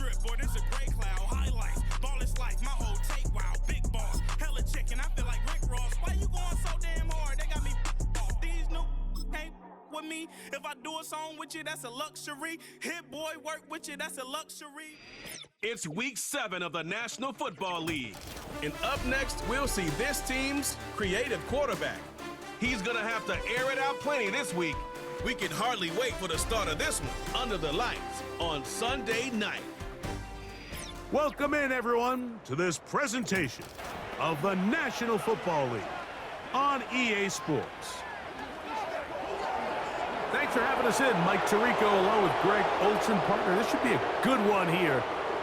drip, boy, this a gray cloud. Highlights, ball is life, my whole take, wow. Big balls, hella chicken, I feel like Rick Ross. Why you going so damn hard? They got me off. These new can't with me. If I do a song with you, that's a luxury. Hit boy, work with you, that's a luxury. It's week 7 of the National Football League. And up next, we'll see this team's creative quarterback. He's gonna have to air it out plenty this week. We can hardly wait for the start of this one under the lights on Sunday night. Welcome in, everyone, to this presentation of the National Football League on EA Sports. Thanks for having us in, Mike Tirico, along with Greg Olson, partner. This should be a good one here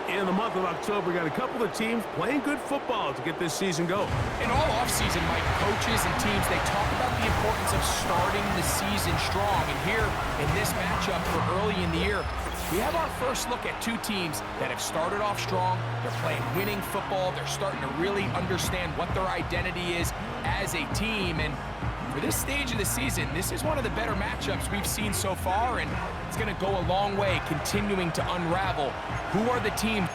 in the month of October. We got a couple of teams playing good football to get this season going. In all offseason, Mike, coaches and teams, they talk about the importance of starting the season strong. And here in this matchup for early in the year, we have our first look at two teams that have started off strong. They're playing winning football. They're starting to really understand what their identity is as a team. And for this stage of the season, this is one of the better matchups we've seen so far, and it's going to go a long way continuing to unravel who are the teams.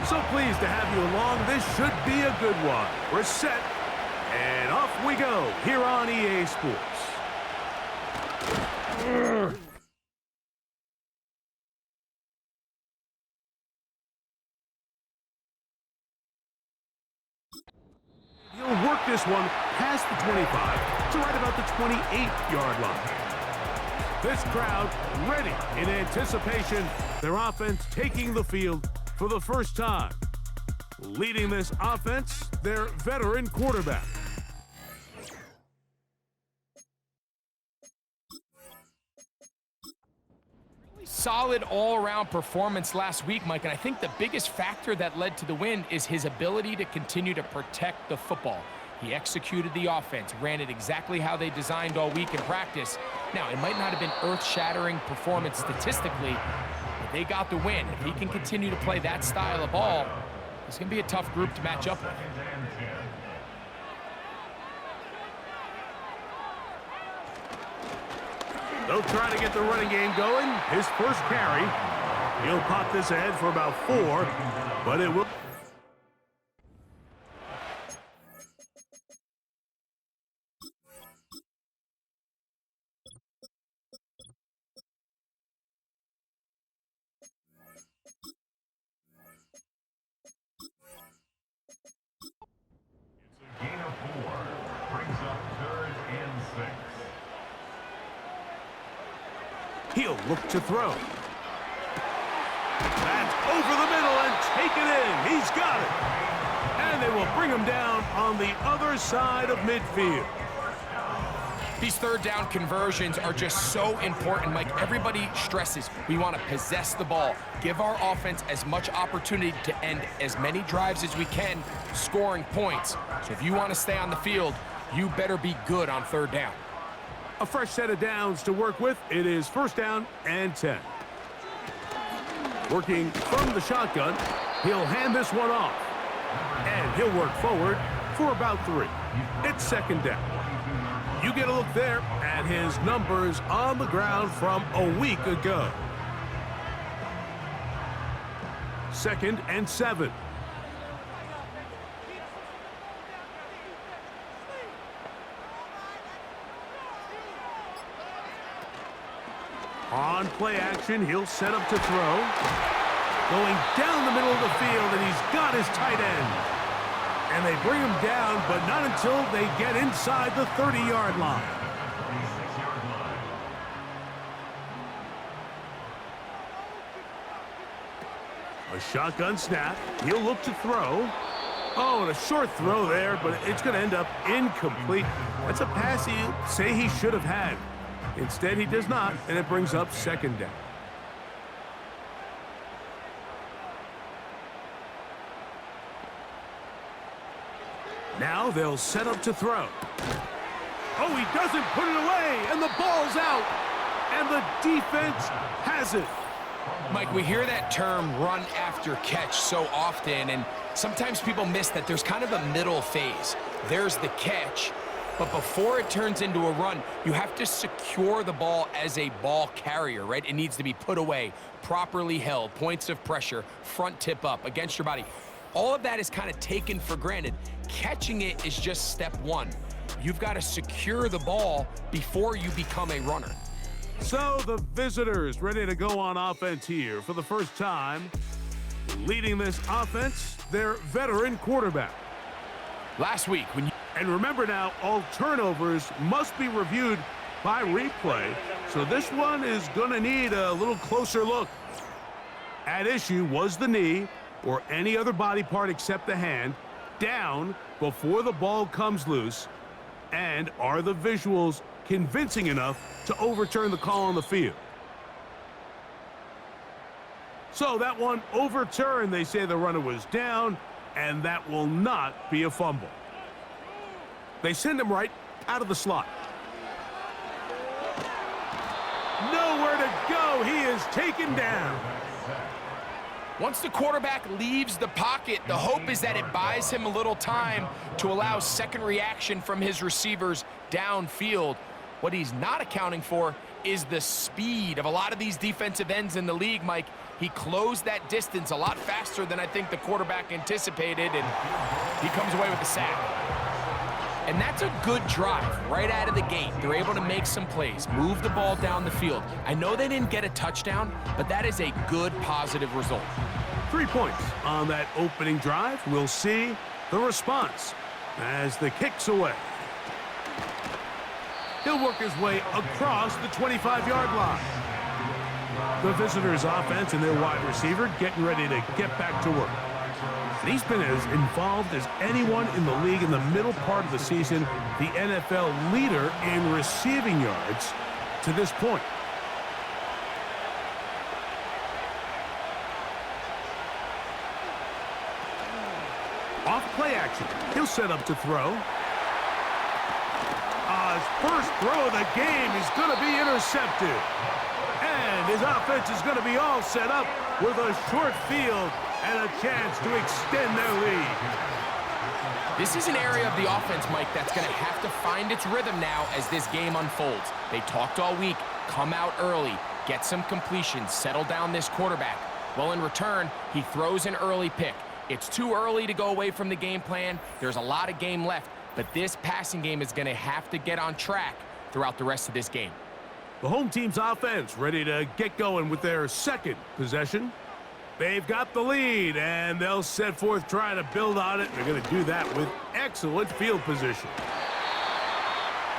So pleased to have you along. This should be a good one. We're set, and off we go here on EA Sports. He'll work this one past the 25 to right about the 28-yard line. This crowd ready in anticipation. Their offense taking the field for the first time. Leading this offense, their veteran quarterback. Solid all-around performance last week, Mike, and I think the biggest factor that led to the win is his ability to continue to protect the football. He executed the offense, ran it exactly how they designed all week in practice. Now, it might not have been earth-shattering performance statistically, but they got the win. If he can continue to play that style of ball, it's going to be a tough group to match up with. They'll try to get the running game going. His first carry. He'll pop this ahead for about 4, but it will. It's a gain of 4. Brings up 3rd and 6. He'll look to throw. That's over the middle and taken in. He's got it. And they will bring him down on the other side of midfield. These third down conversions are just so important, Mike. Everybody stresses we want to possess the ball, give our offense as much opportunity to end as many drives as we can, scoring points. So if you want to stay on the field, you better be good on third down. A fresh set of downs to work with. It is 1st down and 10. Working from the shotgun, he'll hand this one off. And he'll work forward for about 3. It's 2nd down. You get a look there at his numbers on the ground from a week ago. 2nd and 7. On play action, he'll set up to throw. Going down the middle of the field, and he's got his tight end. And they bring him down, but not until they get inside the 30-yard line. A shotgun snap. He'll look to throw. Oh, and a short throw there, but it's going to end up incomplete. That's a pass he'll say he should have had. Instead, he does not, and it brings up 2nd down. Now they'll set up to throw. Oh, he doesn't put it away, and the ball's out. And the defense has it. Mike, we hear that term run after catch so often, and sometimes people miss that there's kind of a middle phase. There's the catch, but before it turns into a run, you have to secure the ball as a ball carrier, right? It needs to be put away, properly held, points of pressure, front tip up against your body. All of that is kind of taken for granted. Catching it is just step one. You've got to secure the ball before you become a runner. So the visitors ready to go on offense here for the first time. Leading this offense, their veteran quarterback. Last week, when you... And remember now, all turnovers must be reviewed by replay, so this one is going to need a little closer look. At issue was the knee, or any other body part except the hand, down before the ball comes loose, and are the visuals convincing enough to overturn the call on the field? So that one overturned. They say the runner was down, and that will not be a fumble. They send him right out of the slot. Nowhere to go. He is taken down. Once the quarterback leaves the pocket, the hope is that it buys him a little time to allow second reaction from his receivers downfield. What he's not accounting for is the speed of a lot of these defensive ends in the league, Mike. He closed that distance a lot faster than I think the quarterback anticipated, and he comes away with a sack. And that's a good drive right out of the gate. They're able to make some plays, move the ball down the field. I know they didn't get a touchdown, but that is a good, positive result. 3 points on that opening drive. We'll see the response as the kick's away. He'll work his way across the 25-yard line. The visitors' offense and their wide receiver getting ready to get back to work. And he's been as involved as anyone in the league in the middle part of the season, the NFL leader in receiving yards to this point. Off play action. He'll set up to throw. His first throw of the game is going to be intercepted. And his offense is going to be all set up with a short field and a chance to extend their lead. This is an area of the offense, Mike, that's going to have to find its rhythm now as this game unfolds. They talked all week, come out early, get some completions, settle down this quarterback. Well, in return, he throws an early pick. It's too early to go away from the game plan. There's a lot of game left, but this passing game is going to have to get on track throughout the rest of this game. The home team's offense ready to get going with their second possession. They've got the lead, and they'll set forth trying to build on it. They're going to do that with excellent field position.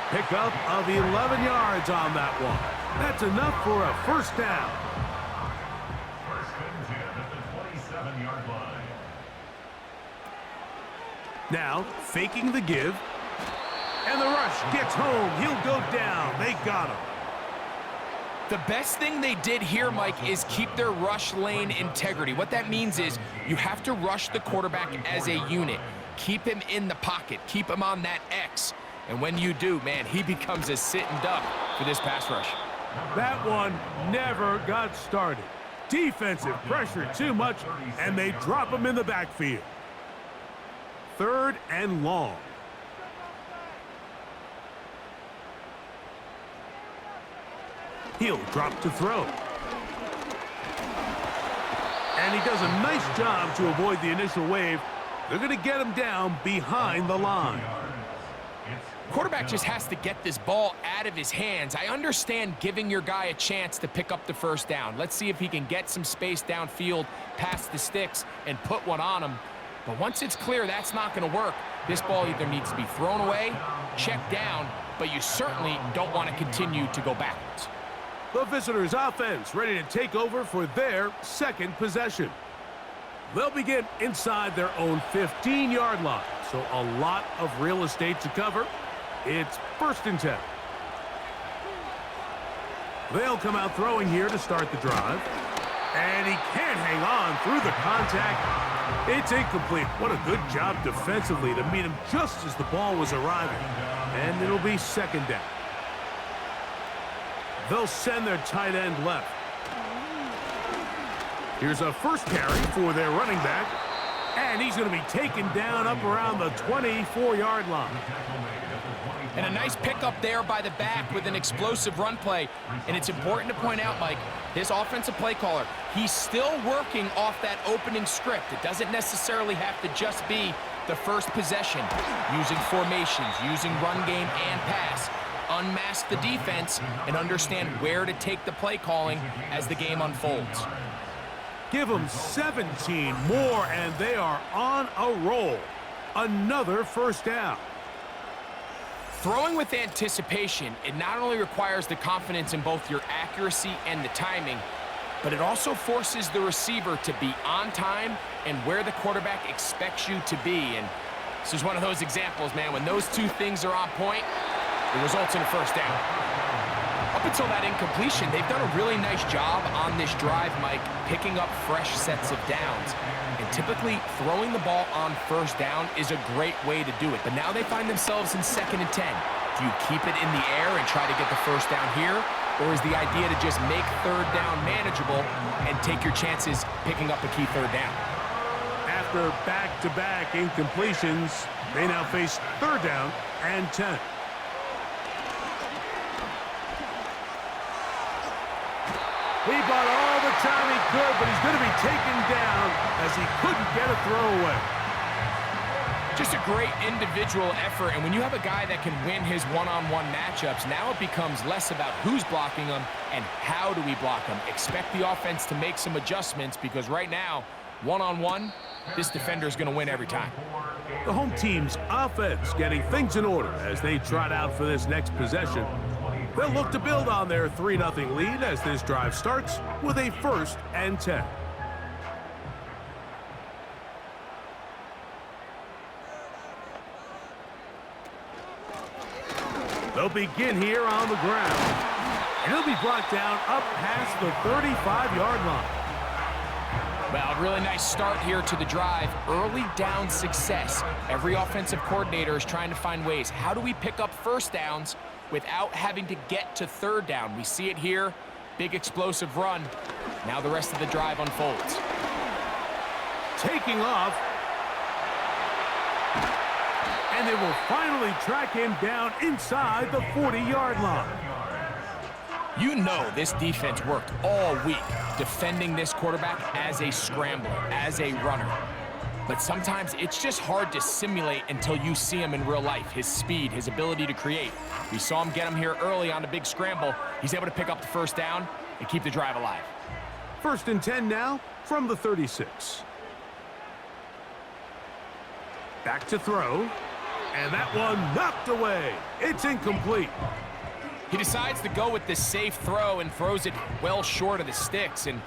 Pickup of 11 yards on that one. That's enough for a first down. First and 10 at the 27-yard line. Now, faking the give. And the rush gets home. He'll go down. They got him. The best thing they did here, Mike, is keep their rush lane integrity. What that means is you have to rush the quarterback as a unit. Keep him in the pocket. Keep him on that X. And when you do, man, he becomes a sitting duck for this pass rush. That one never got started. Defensive pressure too much, and they drop him in the backfield. 3rd and long. He'll drop to throw. And he does a nice job to avoid the initial wave. They're going to get him down behind the line. Quarterback just has to get this ball out of his hands. I understand giving your guy a chance to pick up the first down. Let's see if he can get some space downfield, past the sticks, and put one on him. But once it's clear that's not going to work, this ball either needs to be thrown away, checked down, but you certainly don't want to continue to go backwards. The visitors' offense ready to take over for their second possession. They'll begin inside their own 15-yard line, so a lot of real estate to cover. It's 1st and 10. They'll come out throwing here to start the drive. And he can't hang on through the contact. It's incomplete. What a good job defensively to meet him just as the ball was arriving. And it'll be 2nd down. They'll send their tight end left. Here's a first carry for their running back. And he's going to be taken down up around the 24-yard line. And a nice pickup there by the back with an explosive run play. And it's important to point out, Mike, this offensive play caller, he's still working off that opening script. It doesn't necessarily have to just be the first possession. Using formations, using run game and pass. Unmask the defense and understand where to take the play calling as the game unfolds. Give them 17 more, and they are on a roll. Another first down. Throwing with anticipation, it not only requires the confidence in both your accuracy and the timing, but it also forces the receiver to be on time and where the quarterback expects you to be. And this is one of those examples, man. When those two things are on point, it results in a first down. Up until that incompletion, they've done a really nice job on this drive, Mike, picking up fresh sets of downs. And typically, throwing the ball on first down is a great way to do it. But now they find themselves in 2nd and 10. Do you keep it in the air and try to get the first down here? Or is the idea to just make third down manageable and take your chances picking up a key third down? After back-to-back incompletions, they now face 3rd down and 10. He bought all the time he could, but he's going to be taken down as he couldn't get a throw away. Just a great individual effort, and when you have a guy that can win his one-on-one matchups, now it becomes less about who's blocking him and how do we block him. Expect the offense to make some adjustments because right now, one-on-one, this defender is going to win every time. The home team's offense getting things in order as they trot out for this next possession. They'll look to build on their 3-0 lead as this drive starts with a 1st and 10. They'll begin here on the ground. And he'll be brought down up past the 35-yard line. Well, a really nice start here to the drive. Early down success. Every offensive coordinator is trying to find ways. How do we pick up first downs without having to get to 3rd down? We see it here. Big explosive run. Now the rest of the drive unfolds. Taking off. And they will finally track him down inside the 40-yard line. You know this defense worked all week defending this quarterback as a scrambler, as a runner. But sometimes it's just hard to simulate until you see him in real life. His speed, his ability to create. We saw him get him here early on a big scramble. He's able to pick up the first down and keep the drive alive. 1st and 10 now from the 36. Back to throw. And that one knocked away. It's incomplete. He decides to go with the safe throw and throws it well short of the sticks. And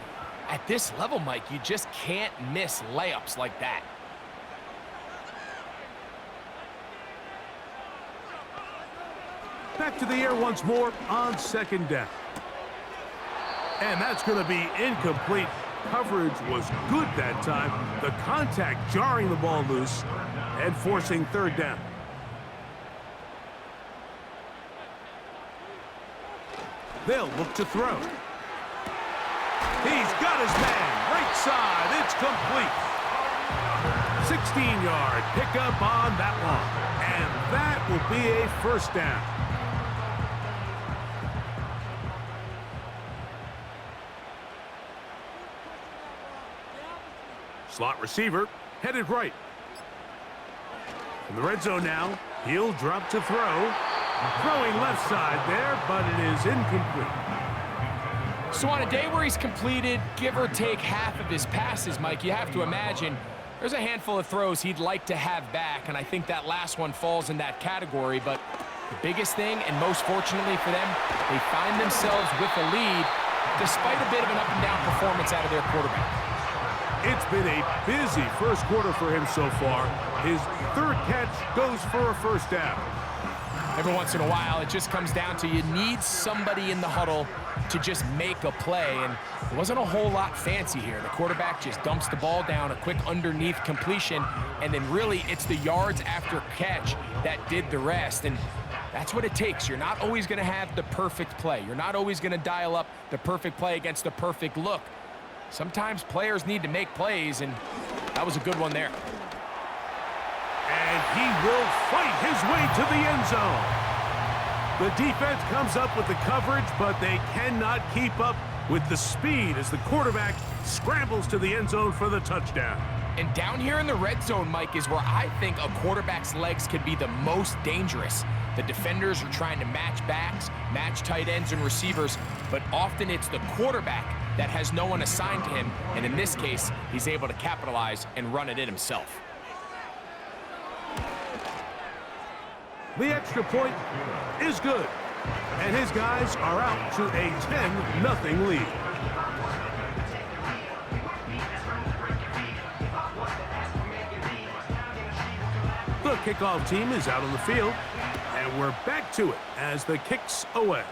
at this level, Mike, you just can't miss layups like that. Back to the air once more on 2nd down. And that's going to be incomplete. Coverage was good that time. The contact jarring the ball loose and forcing 3rd down. They'll look to throw. He's got his man. Right side. It's complete. 16-yard pickup on that one. And that will be a first down. Slot receiver headed right. In the red zone now, he'll drop to throw. Throwing left side there, but it is incomplete. So on a day where he's completed, give or take half of his passes, Mike, you have to imagine there's a handful of throws he'd like to have back, and I think that last one falls in that category. But the biggest thing, and most fortunately for them, they find themselves with a lead despite a bit of an up-and-down performance out of their quarterback. It's been a busy first quarter for him so far. His 3rd catch goes for a first down. Every once in a while, it just comes down to you need somebody in the huddle to just make a play, and it wasn't a whole lot fancy here. The quarterback just dumps the ball down, a quick underneath completion, and then really it's the yards after catch that did the rest, and that's what it takes. You're not always going to have the perfect play. You're not always going to dial up the perfect play against the perfect look. Sometimes players need to make plays, and that was a good one there. And he will fight his way to the end zone. The defense comes up with the coverage, but they cannot keep up with the speed as the quarterback scrambles to the end zone for the touchdown. And down here in the red zone, Mike, is where I think a quarterback's legs can be the most dangerous. The defenders are trying to match backs, match tight ends and receivers, but often it's the quarterback that has no one assigned to him, and in this case, he's able to capitalize and run it in himself. The extra point is good, and his guys are out to a 10-0 lead. The kickoff team is out on the field, and we're back to it as the kick's away.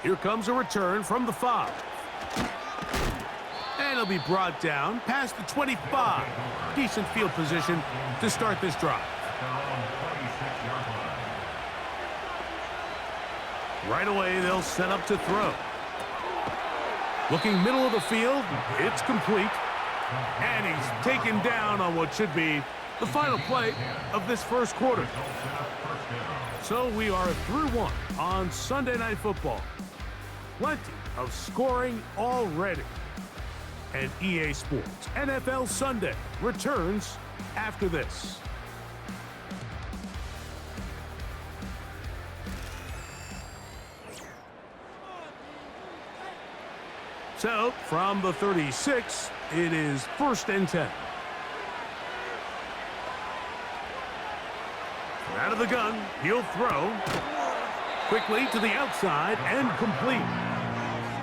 Here comes a return from the 5. And it'll be brought down past the 25. Decent field position to start this drive. Right away, they'll set up to throw. Looking middle of the field, it's complete. And he's taken down on what should be the final play of this first quarter. So we are through 1 on Sunday Night Football. Plenty of scoring already. And EA Sports NFL Sunday returns after this. So, from the 36, it is 1st and 10. Out of the gun, he'll throw. Quickly to the outside and complete.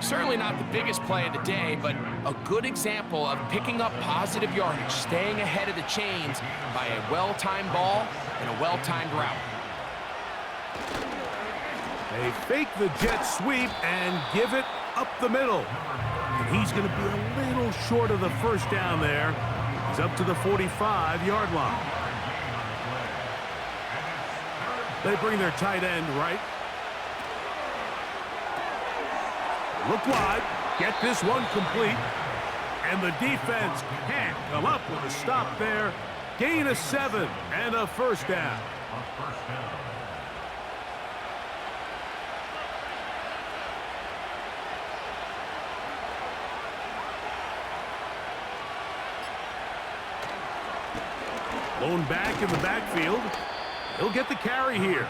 Certainly not the biggest play of the day, but a good example of picking up positive yardage, staying ahead of the chains by a well-timed ball and a well-timed route. They fake the jet sweep and give it up the middle. And he's going to be a little short of the first down there. He's up to the 45-yard line. They bring their tight end right. Look wide. Get this one complete. And the defense can't come up with a stop there. Gain of 7 and a first down. Blown back in the backfield. He'll get the carry here.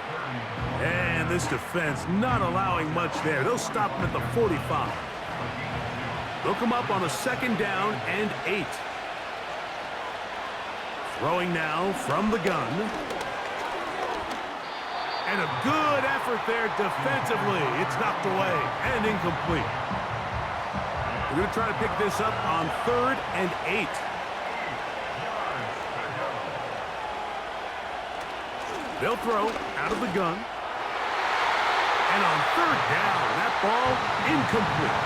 And this defense not allowing much there. They'll stop him at the 45. They'll come up on a 2nd down and 8. Throwing now from the gun. And a good effort there defensively. It's knocked away and incomplete. We're going to try to pick this up on 3rd and 8. They'll throw out of the gun. And on 3rd down, that ball incomplete.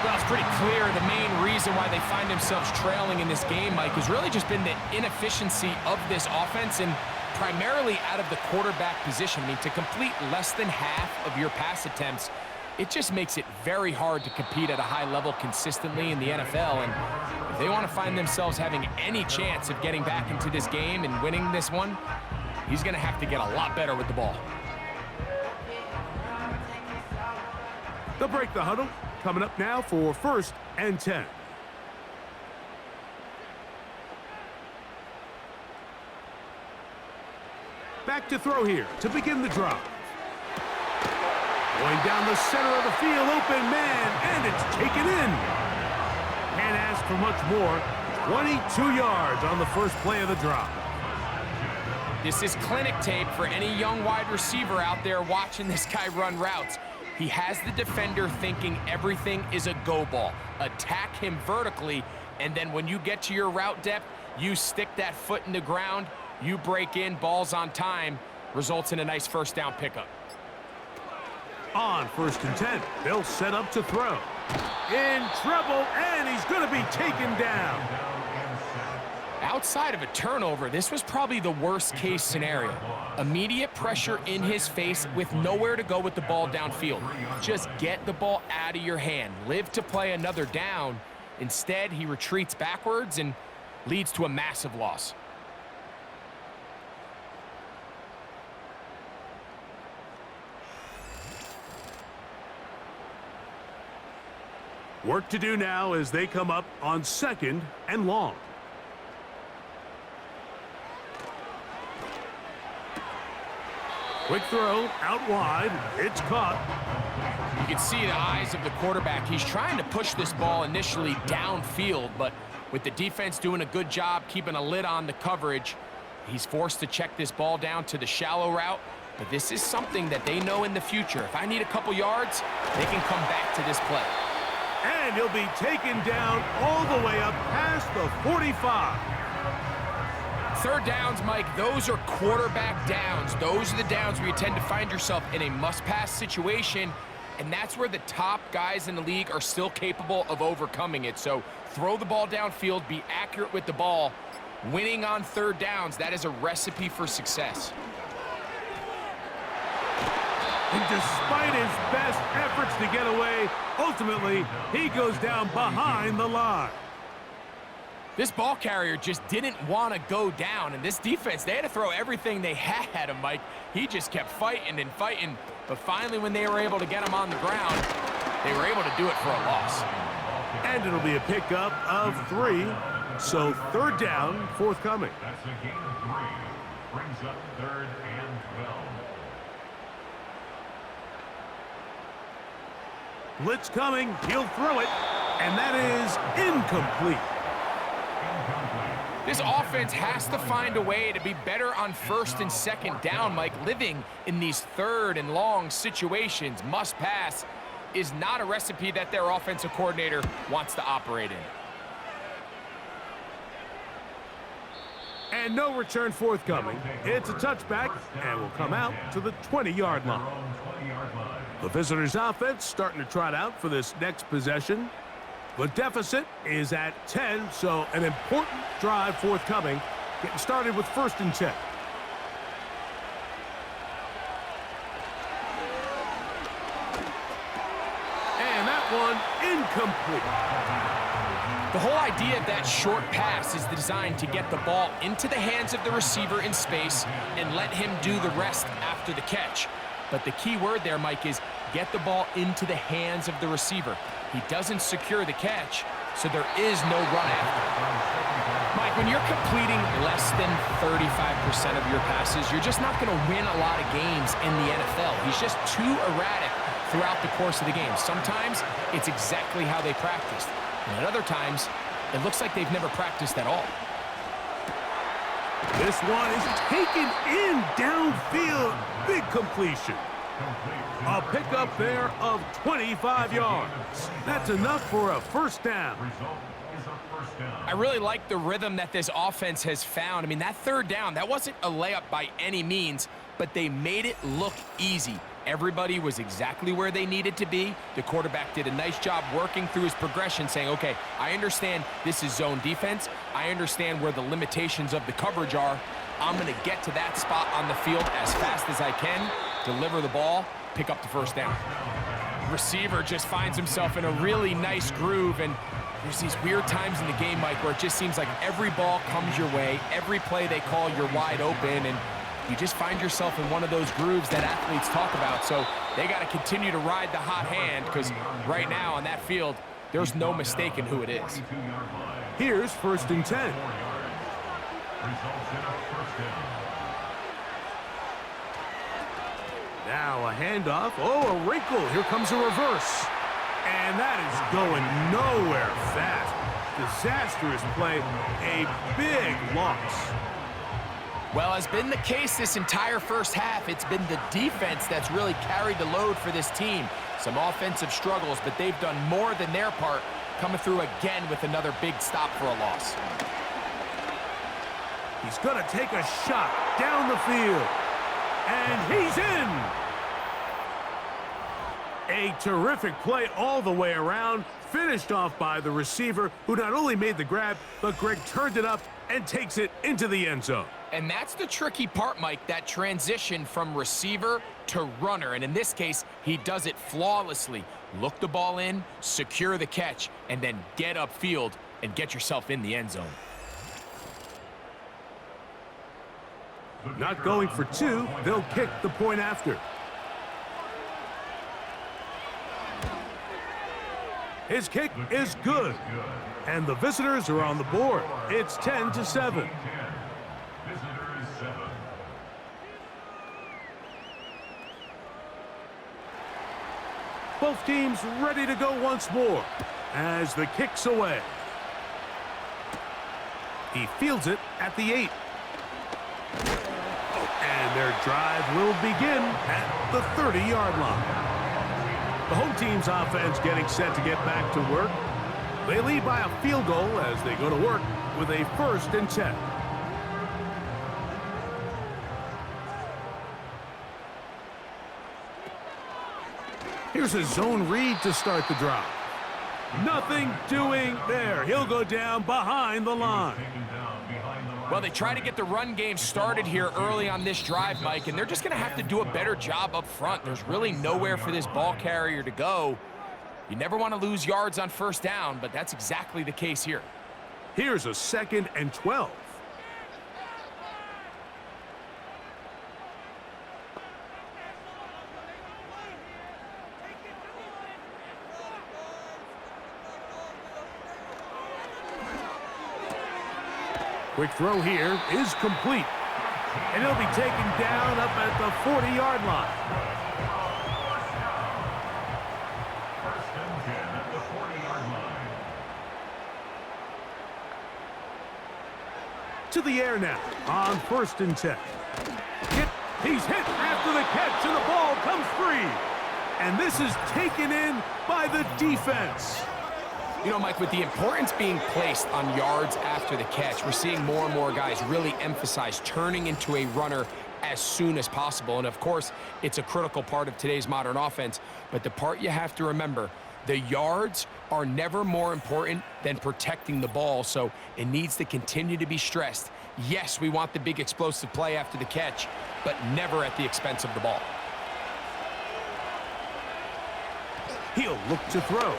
Well, it's pretty clear the main reason why they find themselves trailing in this game, Mike, has really just been the inefficiency of this offense and primarily out of the quarterback position. I mean, to complete less than half of your pass attempts, it just makes it very hard to compete at a high level consistently in the NFL. And if they want to find themselves having any chance of getting back into this game and winning this one, he's going to have to get a lot better with the ball. They'll break the huddle. Coming up now for 1st and 10. Back to throw here to begin the drive. Going down the center of the field, open man, and it's taken in. Can't ask for much more. 22 yards on the first play of the drive. This is clinic tape for any young wide receiver out there watching this guy run routes. He has the defender thinking everything is a go ball. Attack him vertically, and then when you get to your route depth, you stick that foot in the ground, you break in, ball's on time, results in a nice first down pickup. On 1st and 10, they'll set up to throw. In trouble, and he's going to be taken down. Outside of a turnover, this was probably the worst case scenario. Immediate pressure in his face with nowhere to go with the ball downfield. Just get the ball out of your hand. Live to play another down. Instead, he retreats backwards and leads to a massive loss. Work to do now as they come up on 2nd and long. Quick throw out wide. It's caught. You can see the eyes of the quarterback. He's trying to push this ball initially downfield, but with the defense doing a good job keeping a lid on the coverage, he's forced to check this ball down to the shallow route. But this is something that they know in the future. If I need a couple yards, they can come back to this play. And he'll be taken down all the way up past the 45. Third downs, Mike, those are quarterback downs. Those are the downs where you tend to find yourself in a must-pass situation, and that's where the top guys in the league are still capable of overcoming it. So throw the ball downfield, be accurate with the ball. Winning on third downs, that is a recipe for success. And despite his best efforts to get away, ultimately, he goes down behind the line. This ball carrier just didn't want to go down, and this defense, they had to throw everything they had at him, Mike. He just kept fighting and fighting, but finally when they were able to get him on the ground, they were able to do it for a loss. And it'll be a pickup of 3, so third down forthcoming. That's a gain of 3. Brings up 3rd and 12. Blitz coming, he'll throw it, and that is incomplete. This offense has to find a way to be better on 1st and 2nd down, Mike. Living in these 3rd and long situations, must pass, is not a recipe that their offensive coordinator wants to operate in. And no return forthcoming. It's a touchback and will come out to the 20-yard line. The visitors' offense starting to trot out for this next possession. The deficit is at 10, so an important drive forthcoming. Getting started with 1st and 10. And that one incomplete. The whole idea of that short pass is designed to get the ball into the hands of the receiver in space and let him do the rest after the catch. But the key word there, Mike, is get the ball into the hands of the receiver. He doesn't secure the catch, so there is no run after. Mike, when you're completing less than 35% of your passes, you're just not going to win a lot of games in the NFL. He's just too erratic throughout the course of the game. Sometimes it's exactly how they practiced. And at other times, it looks like they've never practiced at all. This one is taken in downfield. Big completion. A pickup there of 25 yards. That's enough for a 1st down. I really like the rhythm that this offense has found. I mean, that 3rd down, that wasn't a layup by any means, but they made it look easy. Everybody was exactly where they needed to be. The quarterback did a nice job working through his progression, saying, okay, I understand this is zone defense. I understand where the limitations of the coverage are. I'm going to get to that spot on the field as fast as I can, deliver the ball, pick up the 1st down. Receiver just finds himself in a really nice groove, and there's these weird times in the game, Mike, where it just seems like every ball comes your way, every play they call, you're wide open, and you just find yourself in one of those grooves that athletes talk about. So they got to continue to ride the hot hand, because right now on that field, there's no mistaking who it is. Here's 1st and 10. Now a handoff. Oh, a wrinkle. Here comes a reverse. And that is going nowhere fast. Disastrous play. A big loss. Well, as been the case this entire 1st half, it's been the defense that's really carried the load for this team. Some offensive struggles, but they've done more than their part, coming through again with another big stop for a loss. He's going to take a shot down the field. And he's in. A terrific play all the way around, finished off by the receiver, who not only made the grab, but Greg turned it up and takes it into the end zone. And that's the tricky part, Mike, that transition from receiver to runner. And in this case, he does it flawlessly. Look the ball in, secure the catch, and then get upfield and get yourself in the end zone. Not going for 2, they'll kick the point after. His kick is good. And the visitors are on the board. It's 10-7. Visitors 7. Both teams ready to go once more as the kick's away. He fields it at the 8. And their drive will begin at the 30-yard line. The home team's offense getting set to get back to work. They lead by a field goal as they go to work with a 1st and 10. Here's a zone read to start the drive. Nothing doing there. He'll go down behind the line. Well, they try to get the run game started here early on this drive, Mike, and they're just going to have to do a better job up front. There's really nowhere for this ball carrier to go. You never want to lose yards on 1st down, but that's exactly the case here. Here's a 2nd and 12. Quick throw here is complete. And he'll be taken down up at the 40-yard line. 1st and 10 at the 40-yard line. To the air now on 1st and 10. He's hit after the catch, and the ball comes free. And this is taken in by the defense. You know, Mike, with the importance being placed on yards after the catch, we're seeing more and more guys really emphasize turning into a runner as soon as possible. And, of course, it's a critical part of today's modern offense. But the part you have to remember, the yards are never more important than protecting the ball, so it needs to continue to be stressed. Yes, we want the big explosive play after the catch, but never at the expense of the ball. He'll look to throw.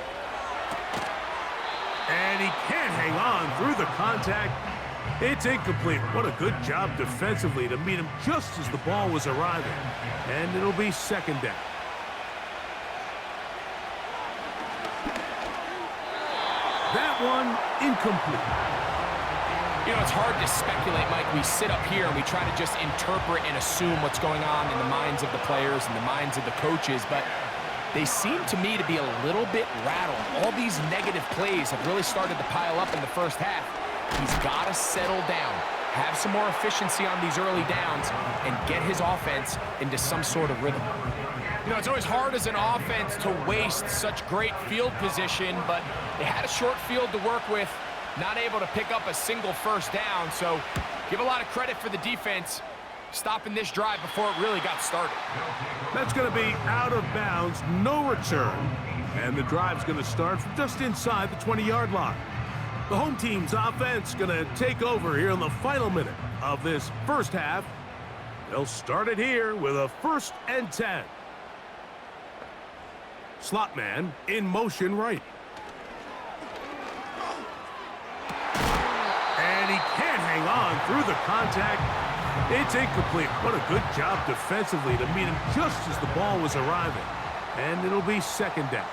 And he can't hang on through the contact. It's incomplete. What a good job defensively to meet him just as the ball was arriving. And it'll be 2nd down. That one incomplete. You know, it's hard to speculate, Mike. We sit up here and we try to just interpret and assume what's going on in the minds of the players and the minds of the coaches, but they seem to me to be a little bit rattled. All these negative plays have really started to pile up in the 1st half. He's got to settle down, have some more efficiency on these early downs, and get his offense into some sort of rhythm. You know, it's always hard as an offense to waste such great field position, but they had a short field to work with, not able to pick up a single 1st down, so give a lot of credit for the defense stopping this drive before it really got started. That's going to be out of bounds, no return. And the drive's going to start from just inside the 20-yard line. The home team's offense going to take over here in the final minute of this 1st half. They'll start it here with a 1st and 10. Slot man in motion right. And he can't hang on through the contact. It's incomplete. What a good job defensively to meet him just as the ball was arriving. And it'll be 2nd down.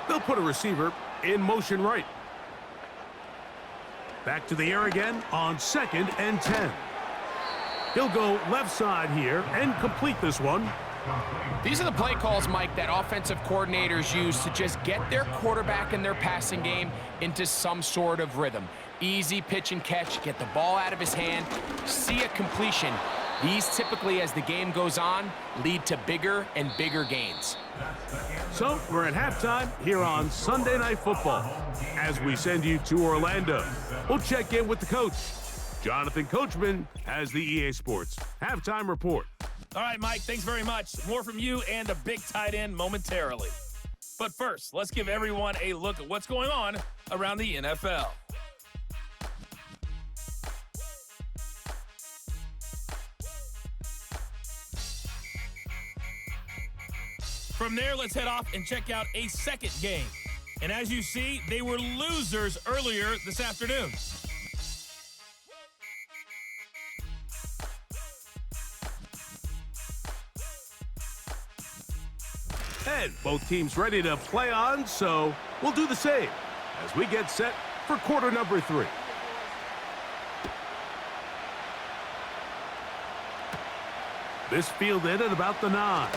They'll put a receiver in motion right. Back to the air again on 2nd and 10. He'll go left side here and complete this one. These are the play calls, Mike, that offensive coordinators use to just get their quarterback and their passing game into some sort of rhythm. Easy pitch and catch, get the ball out of his hand, see a completion. These typically, as the game goes on, lead to bigger and bigger gains. So we're at halftime here on Sunday Night Football. As we send you to Orlando, we'll check in with the coach. Jonathan Coachman has the EA Sports halftime report. All right, Mike, thanks very much. More from you and the big tight end momentarily. But first, let's give everyone a look at what's going on around the NFL. From there, let's head off and check out a 2nd game. And as you see, they were losers earlier this afternoon. And both teams ready to play on, so we'll do the same as we get set for quarter number 3. This fielded at about the 9.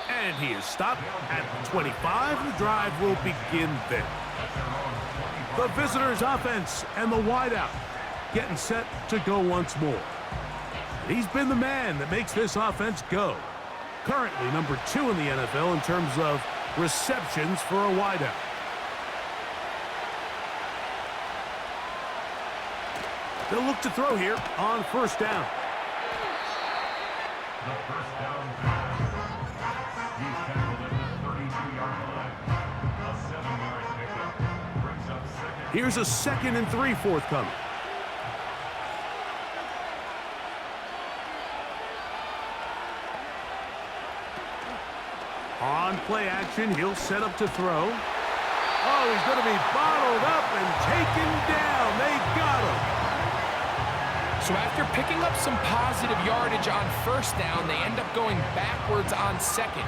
And he is stopped at the 25. The drive will begin there. The visitors' offense and the wideout getting set to go once more. He's been the man that makes this offense go. Currently number 2 in the NFL in terms of receptions for a wideout. They'll look to throw here on first down. The first down pass. He's tackled at the 32-yard line. A 7-yard pickup. Brings up second. Here's a 2nd and 3 forthcoming. On play action, he'll set up to throw. Oh, he's going to be bottled up and taken down. They got him. So after picking up some positive yardage on first down, they end up going backwards on second.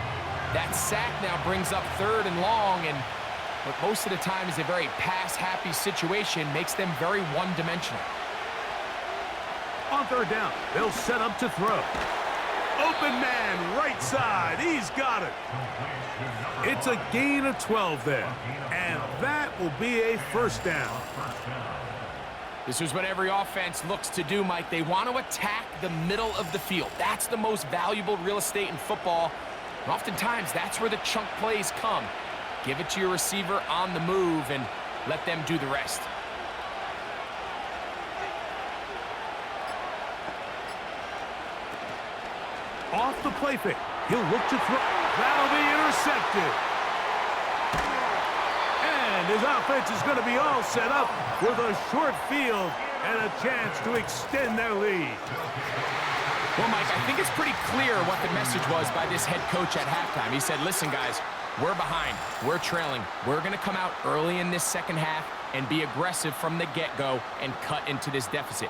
That sack now brings up 3rd and long, and what most of the time is a very pass-happy situation makes them very one-dimensional. On 3rd down, they'll set up to throw. Open man, right side. He's got it. It's a gain of 12 there, and that will be a first down. This is what every offense looks to do, Mike. They want to attack the middle of the field. That's the most valuable real estate in football. And oftentimes, that's where the chunk plays come. Give it to your receiver on the move and let them do the rest. Off the play fake. He'll look to throw. That'll be intercepted. And his offense is going to be all set up with a short field and a chance to extend their lead. Well, Mike, I think it's pretty clear what the message was by this head coach at halftime. He said, listen, guys, we're behind. We're trailing. We're going to come out early in this second half and be aggressive from the get-go and cut into this deficit.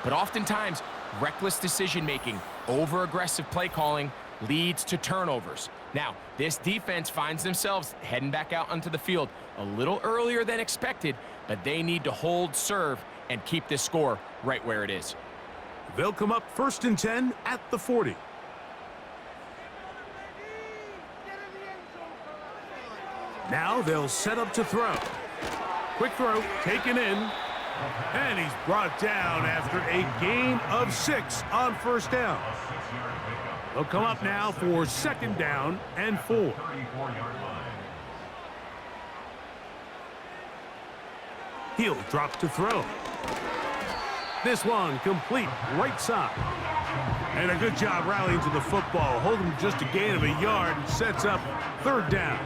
But oftentimes, reckless decision-making, over-aggressive play calling leads to turnovers. Now, this defense finds themselves heading back out onto the field a little earlier than expected, but they need to hold serve and keep this score right where it is. They'll come up 1st and 10 at the 40. Now they'll set up to throw. Quick throw, taken in. And he's brought down after a gain of 6 on first down. They'll come up now for 2nd down and 4. He'll drop to throw. This one complete right side. And a good job rallying to the football. Holding just a gain of a yard and sets up 3rd down.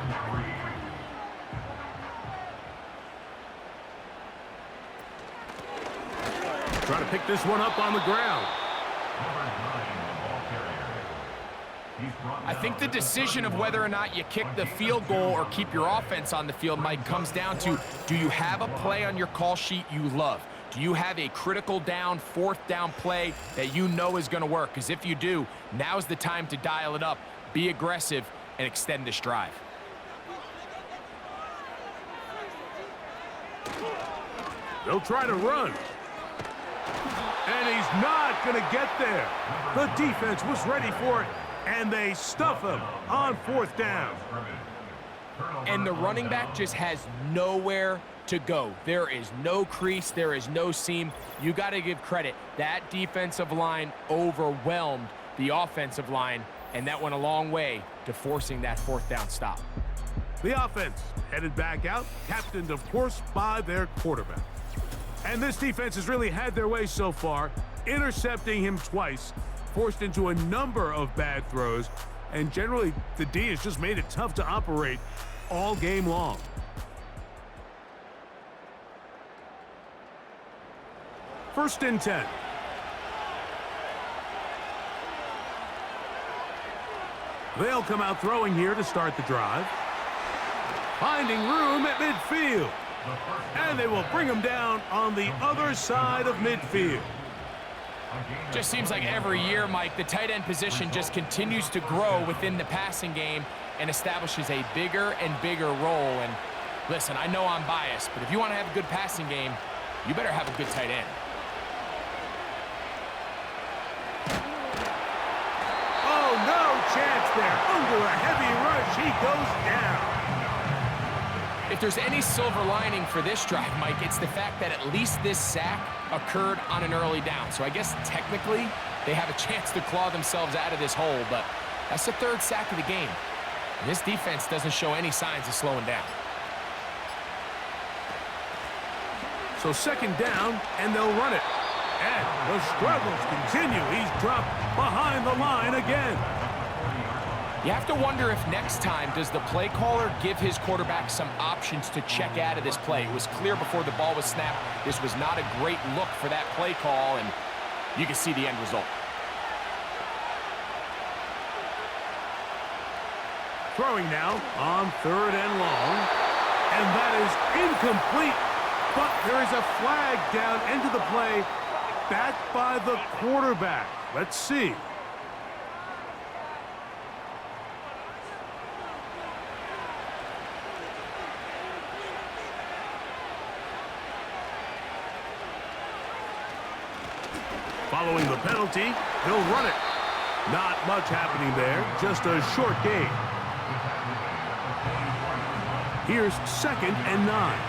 Try to pick this one up on the ground. I think the decision of whether or not you kick the field goal or keep your offense on the field, Mike, comes down to, do you have a play on your call sheet you love? Do you have a critical down, 4th down play that you know is going to work? Because if you do, now's the time to dial it up, be aggressive, and extend this drive. They'll try to run. And he's not going to get there. The defense was ready for it, and they stuff him on 4th down. And the running back just has nowhere to go. There is no crease. There is no seam. You got to give credit. That defensive line overwhelmed the offensive line, and that went a long way to forcing that 4th down stop. The offense headed back out, captained, of course, by their quarterback. And this defense has really had their way so far, intercepting him twice, forced into a number of bad throws, and generally the D has just made it tough to operate all game long. First and 10. They'll come out throwing here to start the drive. Finding room at midfield. And they will bring him down on the other side of midfield. Just seems like every year, Mike, the tight end position just continues to grow within the passing game and establishes a bigger and bigger role. And listen, I know I'm biased, but if you want to have a good passing game, you better have a good tight end. Oh, no chance there. Under a heavy rush, he goes down. If there's any silver lining for this drive, Mike, it's the fact that at least this sack occurred on an early down. So I guess technically they have a chance to claw themselves out of this hole, but that's the third sack of the game. And this defense doesn't show any signs of slowing down. So second down, and they'll run it. And the struggles continue. He's dropped behind the line again. You have to wonder if next time does the play caller give his quarterback some options to check out of this play. It was clear before the ball was snapped this was not a great look for that play call, and you can see the end result. Throwing now on 3rd and long. And that is incomplete. But there is a flag down into the play, backed by the quarterback. Let's see. Following the penalty, he'll run it. Not much happening there, just a short gain. Here's 2nd and 9.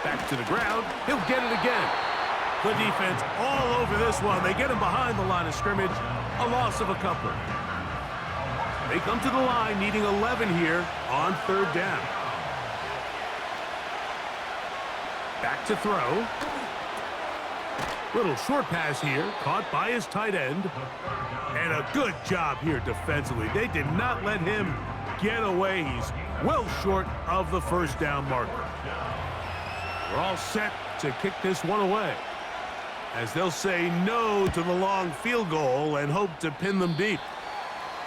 Back to the ground. He'll get it again. The defense all over this one. They get him behind the line of scrimmage. A loss of a couple. They come to the line needing 11 here on 3rd down. Back to throw. Little short pass here, caught by his tight end. And a good job here defensively. They did not let him get away. He's well short of the 1st down marker. We're all set to kick this one away, as they'll say no to the long field goal and hope to pin them deep.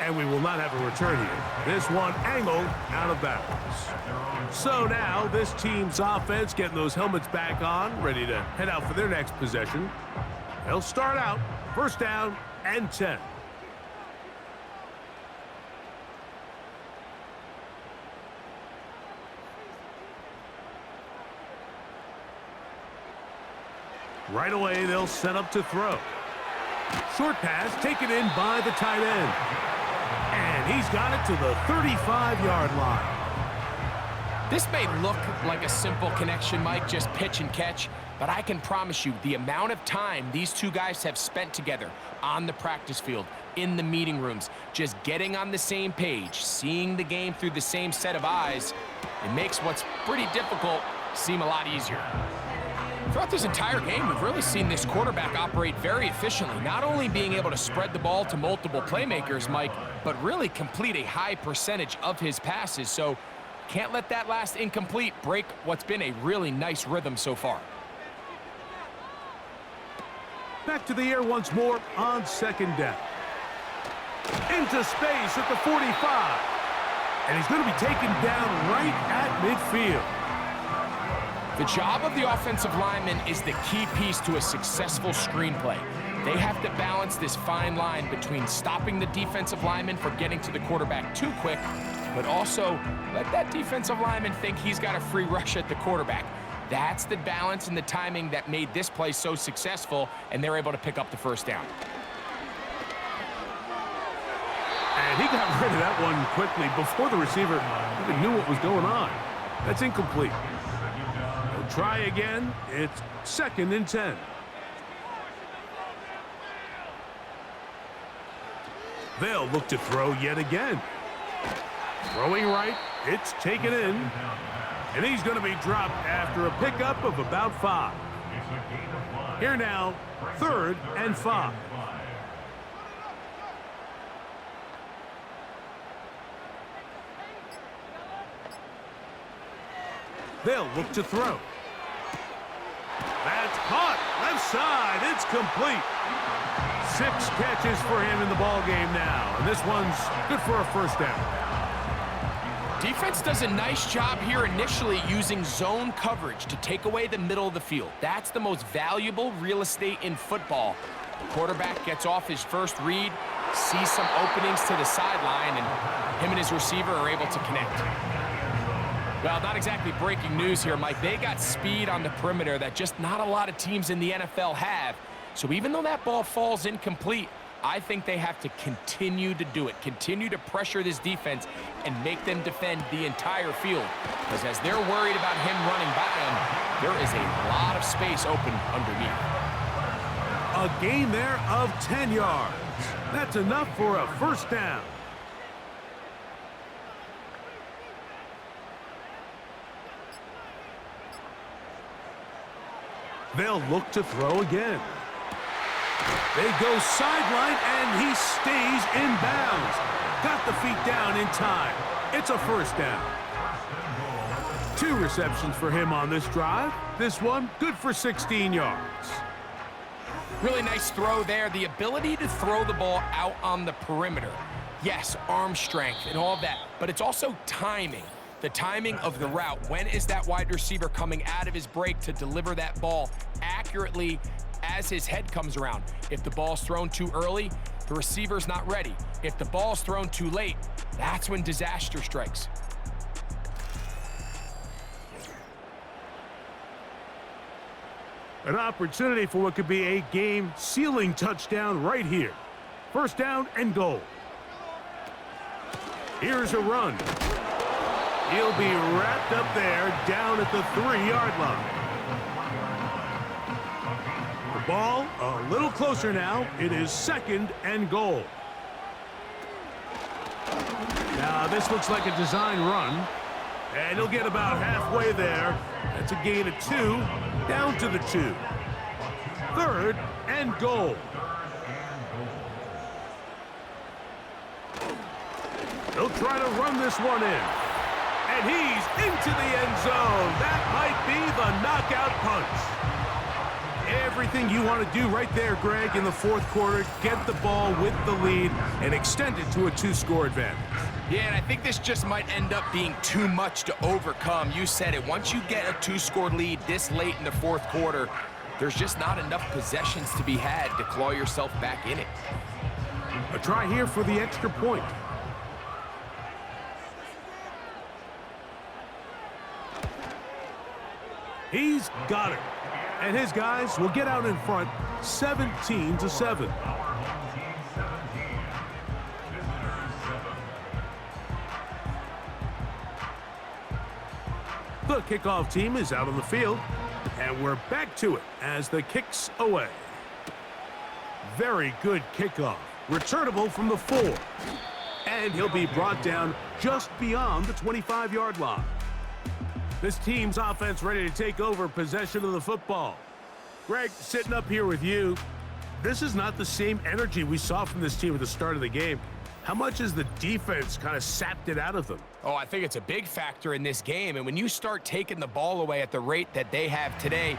And we will not have a return here. This one angled out of bounds. So now this team's offense getting those helmets back on, ready to head out for their next possession. They'll start out 1st down and 10. Right away, they'll set up to throw. Short pass taken in by the tight end. And he's got it to the 35-yard line. This may look like a simple connection, Mike, just pitch and catch, but I can promise you the amount of time these two guys have spent together on the practice field, in the meeting rooms, just getting on the same page, seeing the game through the same set of eyes, it makes what's pretty difficult seem a lot easier. Throughout this entire game, we've really seen this quarterback operate very efficiently, not only being able to spread the ball to multiple playmakers, Mike, but really complete a high percentage of his passes. So can't let that last incomplete break what's been a really nice rhythm so far. Back to the air once more on 2nd down. Into space at the 45. And he's going to be taken down right at midfield. The job of the offensive lineman is the key piece to a successful screenplay. They have to balance this fine line between stopping the defensive lineman from getting to the quarterback too quick, but also let that defensive lineman think he's got a free rush at the quarterback. That's the balance and the timing that made this play so successful, and they're able to pick up the 1st down. And he got rid of that one quickly before the receiver even knew what was going on. That's incomplete. They'll try again. It's 2nd and 10. They'll look to throw yet again. Throwing right. It's taken in. And he's going to be dropped after a pickup of about 5. Here now, 3rd and 5. They'll look to throw. That's caught. Left side. It's complete. 6 catches for him in the ball game now. And this one's good for a 1st down. Defense does a nice job here initially using zone coverage to take away the middle of the field. That's the most valuable real estate in football. The quarterback gets off his first read, sees some openings to the sideline, and him and his receiver are able to connect. Well, not exactly breaking news here, Mike. They got speed on the perimeter that just not a lot of teams in the NFL have. So even though that ball falls incomplete, I think they have to continue to do it, continue to pressure this defense and make them defend the entire field. Because as they're worried about him running by them, there is a lot of space open underneath. A gain there of 10 yards. That's enough for a first down. They'll look to throw again. They go sideline, and he stays in bounds. Got the feet down in time. It's a first down. 2 receptions for him on this drive. This one, good for 16 yards. Really nice throw there. The ability to throw the ball out on the perimeter. Yes, arm strength and all that, but it's also timing. The timing of the route. When is that wide receiver coming out of his break to deliver that ball accurately as his head comes around? If the ball's thrown too early, the receiver's not ready. If the ball's thrown too late, that's when disaster strikes. An opportunity for what could be a game-sealing touchdown right here. First down and goal. Here's a run. He'll be wrapped up there down at the 3-yard line. The ball a little closer now. It is second and goal. Now this looks like a design run. And he'll get about halfway there. That's a gain of 2, down to the 2. Third and goal. They'll try to run this one in. And he's into the end zone. That might be the knockout punch. Everything you want to do right there, Greg, in the fourth quarter. Get the ball with the lead and extend it to a 2-score advantage. Yeah, and I think this just might end up being too much to overcome. You said it. Once you get a 2-score lead this late in the fourth quarter, there's just not enough possessions to be had to claw yourself back in it. A try here for the extra point. He's got it. And his guys will get out in front 17-7. The kickoff team is out on the field, and we're back to it as the kick's away. Very good kickoff. Returnable from the 4. And he'll be brought down just beyond the 25-yard line. This team's offense ready to take over possession of the football. Greg, sitting up here with you, this is not the same energy we saw from this team at the start of the game. How much has the defense kind of sapped it out of them? Oh, I think it's a big factor in this game. And when you start taking the ball away at the rate that they have today,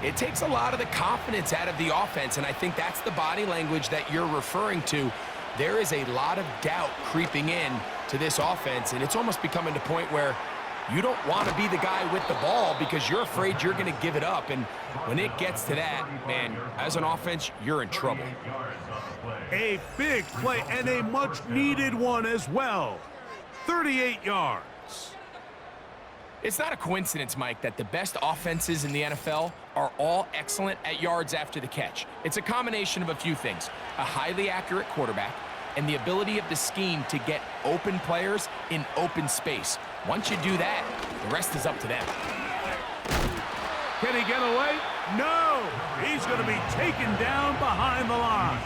it takes a lot of the confidence out of the offense. And I think that's the body language that you're referring to. There is a lot of doubt creeping in to this offense. And it's almost becoming to the point where you don't want to be the guy with the ball because you're afraid you're going to give it up. And when it gets to that, man, as an offense, you're in trouble. A big play and a much-needed one as well. 38 yards. It's not a coincidence, Mike, that the best offenses in the NFL are all excellent at yards after the catch. It's a combination of a few things. A highly accurate quarterback and the ability of the scheme to get open players in open space. Once you do that, the rest is up to them. Can he get away? No! He's going to be taken down behind the line.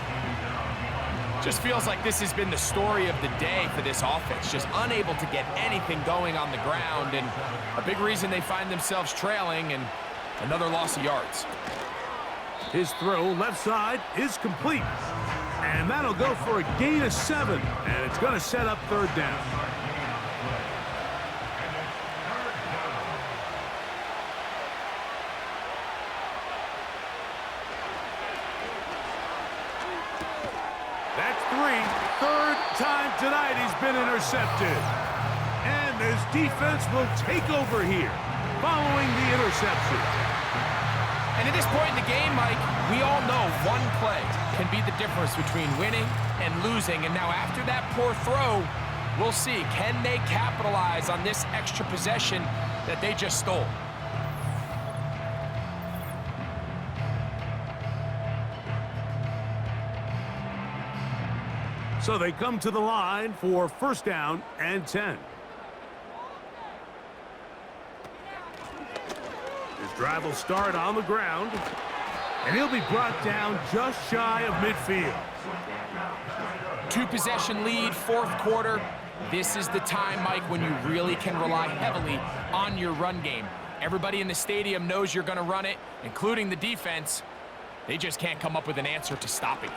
Just feels like this has been the story of the day for this offense. Just unable to get anything going on the ground, and a big reason they find themselves trailing, and another loss of yards. His throw left side is complete. And that'll go for a gain of 7, and it's going to set up third down. That's 3. Third time tonight he's been intercepted. And his defense will take over here following the interception. And at this point in the game, Mike, we all know one play can be the difference between winning and losing. And now after that poor throw, we'll see, can they capitalize on this extra possession that they just stole? So they come to the line for first down and 10. His drive will start on the ground, and he'll be brought down just shy of midfield. 2-possession lead, fourth quarter. This is the time, Mike, when you really can rely heavily on your run game. Everybody in the stadium knows you're going to run it, including the defense. They just can't come up with an answer to stop it.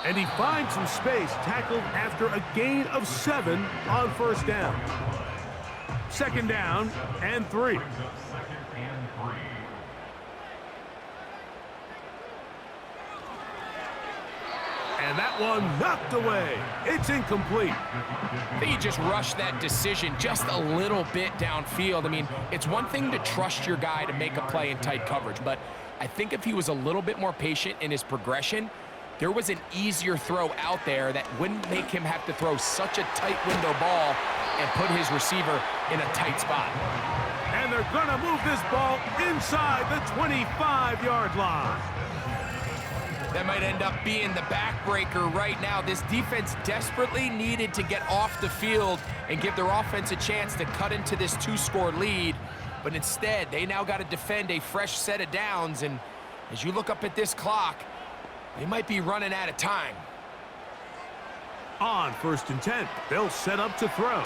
And he finds some space, tackled after a gain of 7 on first down. Second down and 3. And that one knocked away. It's incomplete. I think he just rushed that decision just a little bit downfield. I mean, it's one thing to trust your guy to make a play in tight coverage, but I think if he was a little bit more patient in his progression, there was an easier throw out there that wouldn't make him have to throw such a tight window ball and put his receiver in a tight spot. And they're going to move this ball inside the 25-yard line. That might end up being the backbreaker right now. This defense desperately needed to get off the field and give their offense a chance to cut into this 2-score lead. But instead, they now got to defend a fresh set of downs. And as you look up at this clock, they might be running out of time. On first and 10, they'll set up to throw.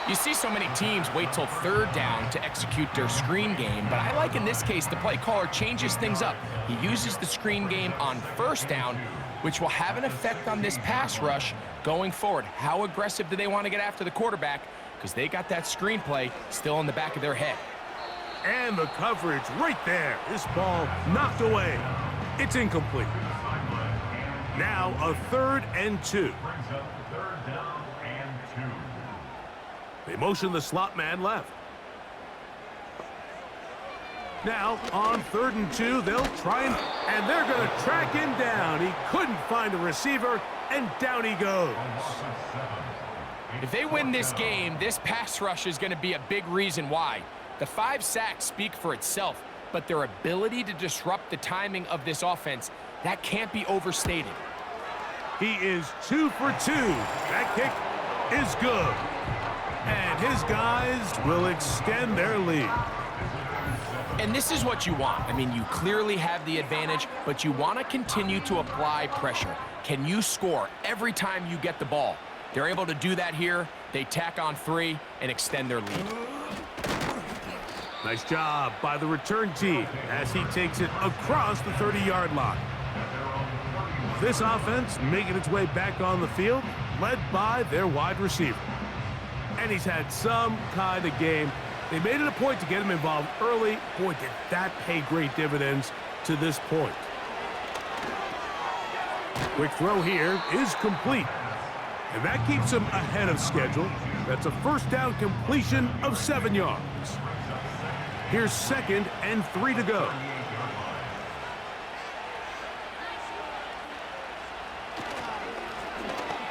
You see so many teams wait till third down to execute their screen game, but I like in this case the play caller changes things up. He uses the screen game on first down, which will have an effect on this pass rush going forward. How aggressive do they want to get after the quarterback? Because they got that screen play still in the back of their head. And the coverage right there. This ball knocked away. It's incomplete. Now a 3rd and 2. They motion the slot man left. Now on 3rd and 2, they'll try and they're going to track him down. He couldn't find a receiver, and down he goes. If they win this game, this pass rush is going to be a big reason why. The 5 sacks speak for itself, but their ability to disrupt the timing of this offense, that can't be overstated. He is 2 for 2. That kick is good. And his guys will extend their lead. And this is what you want. I mean, you clearly have the advantage, but you want to continue to apply pressure. Can you score every time you get the ball? They're able to do that here. They tack on 3 and extend their lead. Nice job by the return team as he takes it across the 30-yard line. This offense making its way back on the field, led by their wide receiver. And he's had some kind of game. They made it a point to get him involved early. Boy, did that pay great dividends to this point. Quick throw here is complete. And that keeps him ahead of schedule. That's a first down completion of 7 yards. Here's 2nd and 3 to go.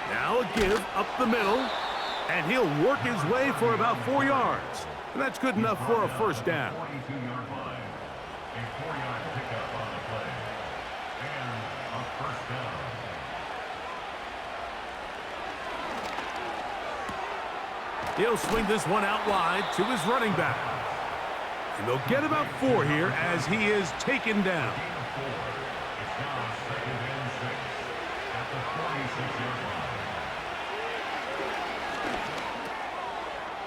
Now a give up the middle. And he'll work his way for about 4 yards. And that's good enough for a first down. 42-yard line. A 4-yard pickup on the play. And a first down. He'll swing this one out wide to his running back. And they'll get about 4 here as he is taken down. It's now 2nd and 6 at the 46-yard line.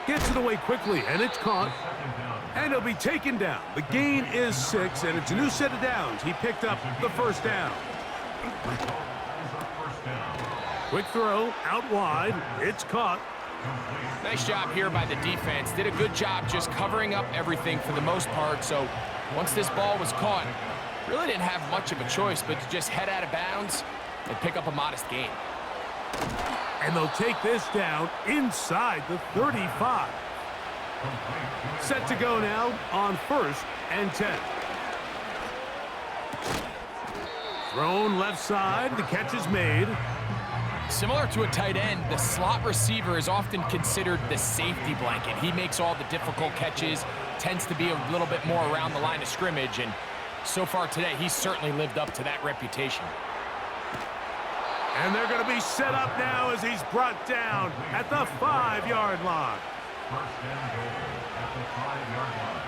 Gets it away quickly, and it's caught. And he'll be taken down. The gain is 6, and it's a new set of downs. He picked up the first down. Quick throw, out wide. It's caught. Nice job here by the defense. Did a good job just covering up everything for the most part. So once this ball was caught, really didn't have much of a choice but to just head out of bounds and pick up a modest gain. And they'll take this down inside the 35. Set to go now on 1st and 10. Thrown left side. The catch is made. Similar to a tight end, the slot receiver is often considered the safety blanket. He makes all the difficult catches, tends to be a little bit more around the line of scrimmage, and so far today, he's certainly lived up to that reputation. And they're going to be set up now as he's brought down at the 5-yard line. First and goal at the 5-yard line.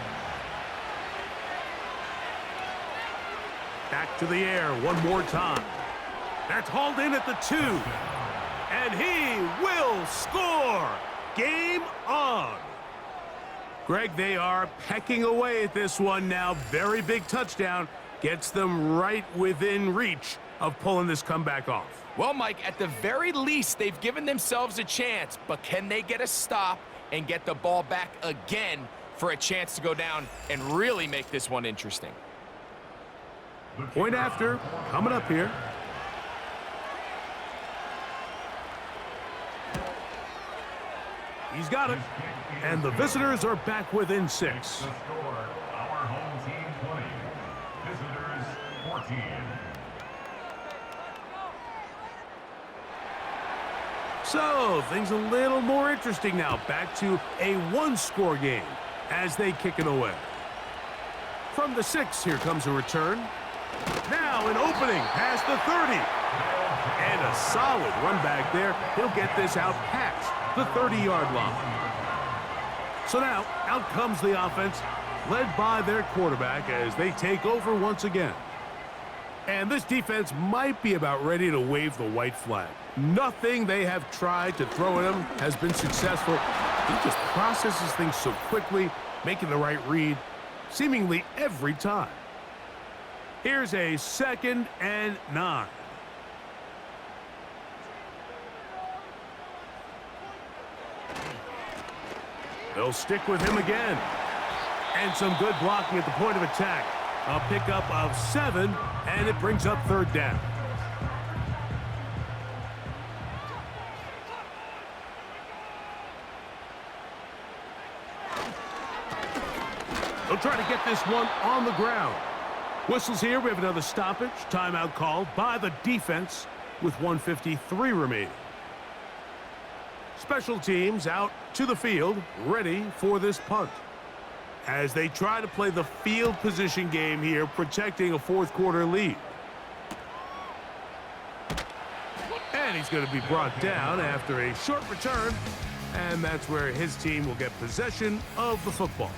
Back to the air one more time. That's hauled in at the 2. And he will score. Game on. Greg, they are pecking away at this one now. Very big touchdown. Gets them right within reach of pulling this comeback off. Well, Mike, at the very least, they've given themselves a chance, but can they get a stop and get the ball back again for a chance to go down and really make this one interesting? Point after, coming up here. He's got it. And the visitors are back within 6. The score, our home team 20, visitors 14. So, things a little more interesting now. Back to a 1-score game as they kick it away. From the 6, here comes a return. Now an opening past the 30. And a solid run back there. He'll get this out past the 30-yard line. So now, out comes the offense, led by their quarterback as they take over once again. And this defense might be about ready to wave the white flag. Nothing they have tried to throw at him has been successful. He just processes things so quickly, making the right read, seemingly every time. Here's a 2nd and 9. They'll stick with him again. And some good blocking at the point of attack. A pickup of 7, and it brings up 3rd down. They'll try to get this one on the ground. Whistles here. We have another stoppage. Timeout called by the defense with 1:53 remaining. Special teams out to the field, ready for this punt. As they try to play the field position game here, protecting a 4th-quarter lead. And he's going to be brought down after a short return, and that's where his team will get possession of the football.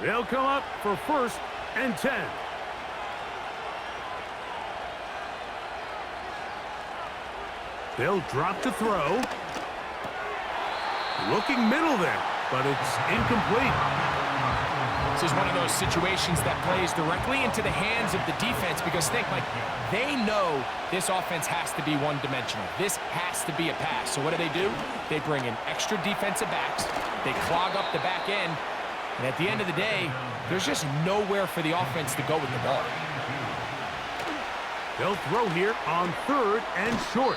They'll come up for 1st and 10. They'll drop to throw. Looking middle there, but it's incomplete. This is one of those situations that plays directly into the hands of the defense because think, Mike, they know this offense has to be one-dimensional. This has to be a pass. So what do? They bring in extra defensive backs. They clog up the back end. And at the end of the day, there's just nowhere for the offense to go with the ball. They'll throw here on 3rd and short.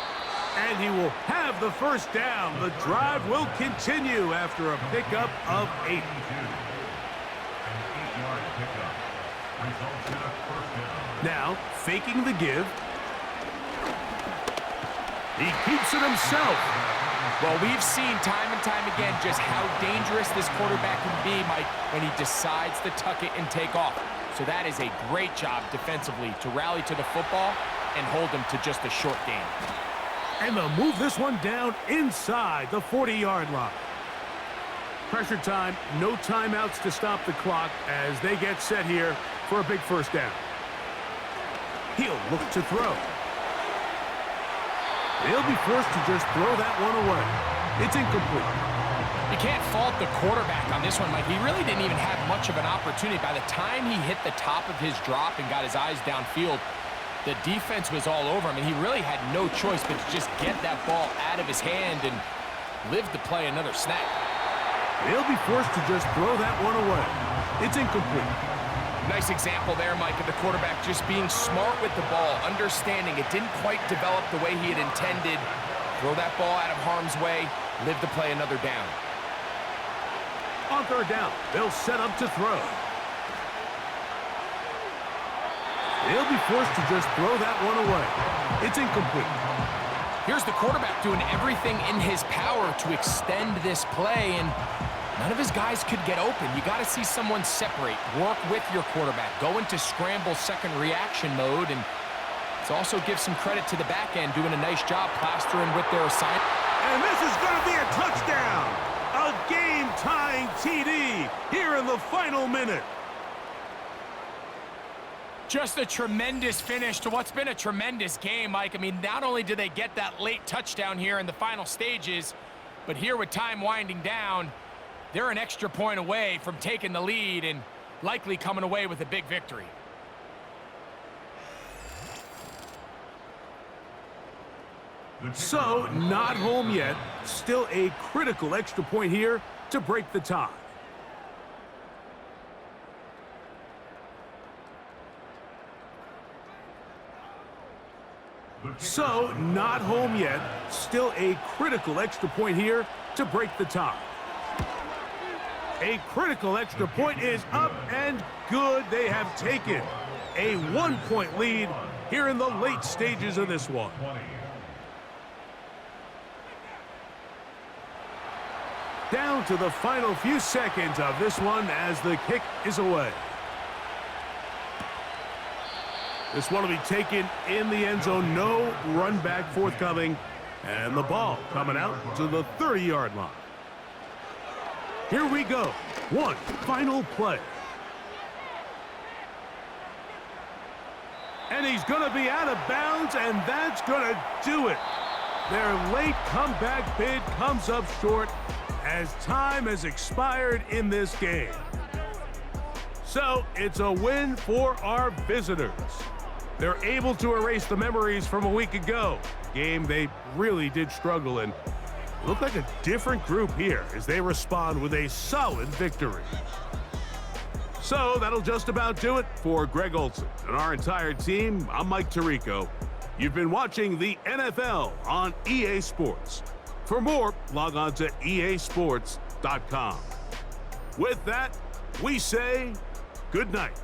And he will have the 1st down. The drive will continue after a pickup of 8. An 8-yard pickup results in a 1st down. Now, faking the give. He keeps it himself. Well, we've seen time and time again just how dangerous this quarterback can be, Mike, when he decides to tuck it and take off. So that is a great job defensively to rally to the football and hold him to just a short gain. And they'll move this one down inside the 40-yard line. Pressure time, no timeouts to stop the clock as they get set here for a big 1st down. He'll look to throw. They'll be forced to just throw that one away. It's incomplete. You can't fault the quarterback on this one, Mike. He really didn't even have much of an opportunity. By the time he hit the top of his drop and got his eyes downfield, The defense was all over him, and he really had no choice but to just get that ball out of his hand and live to play another snap. They'll be forced to just throw that one away. It's incomplete. Nice example there, Mike, of the quarterback just being smart with the ball, understanding it didn't quite develop the way he had intended. Throw that ball out of harm's way, live to play another down. On third down, they'll set up to throw. They'll be forced to just throw that one away. It's incomplete. Here's the quarterback doing everything in his power to extend this play, and none of his guys could get open. You got to see someone separate, work with your quarterback, go into scramble second reaction mode, and let's also give some credit to the back end doing a nice job plastering with their assignment. And this is going to be a touchdown. A game-tying TD here in the final minute. Just a tremendous finish to what's been a tremendous game, Mike. I mean, not only did they get that late touchdown here in the final stages, but here with time winding down, they're an extra point away from taking the lead and likely coming away with a big victory. So, not home yet. Still a critical extra point here to break the tie. So, not home yet. Still a critical extra point here to break the tie. A critical extra point is up and good. They have taken a 1-point lead here in the late stages of this one. Down to the final few seconds of this one as the kick is away. This one will be taken in the end zone. No run back forthcoming. And the ball coming out to the 30-yard line. Here we go. One final play. And he's going to be out of bounds, and that's going to do it. Their late comeback bid comes up short as time has expired in this game. So it's a win for our visitors. They're able to erase the memories from a week ago. Game they really did struggle in. Look like a different group here as they respond with a solid victory. So that'll just about do it for Greg Olson and our entire team. I'm Mike Tirico. You've been watching the NFL on EA Sports. For more, log on to easports.com. With that, we say good night.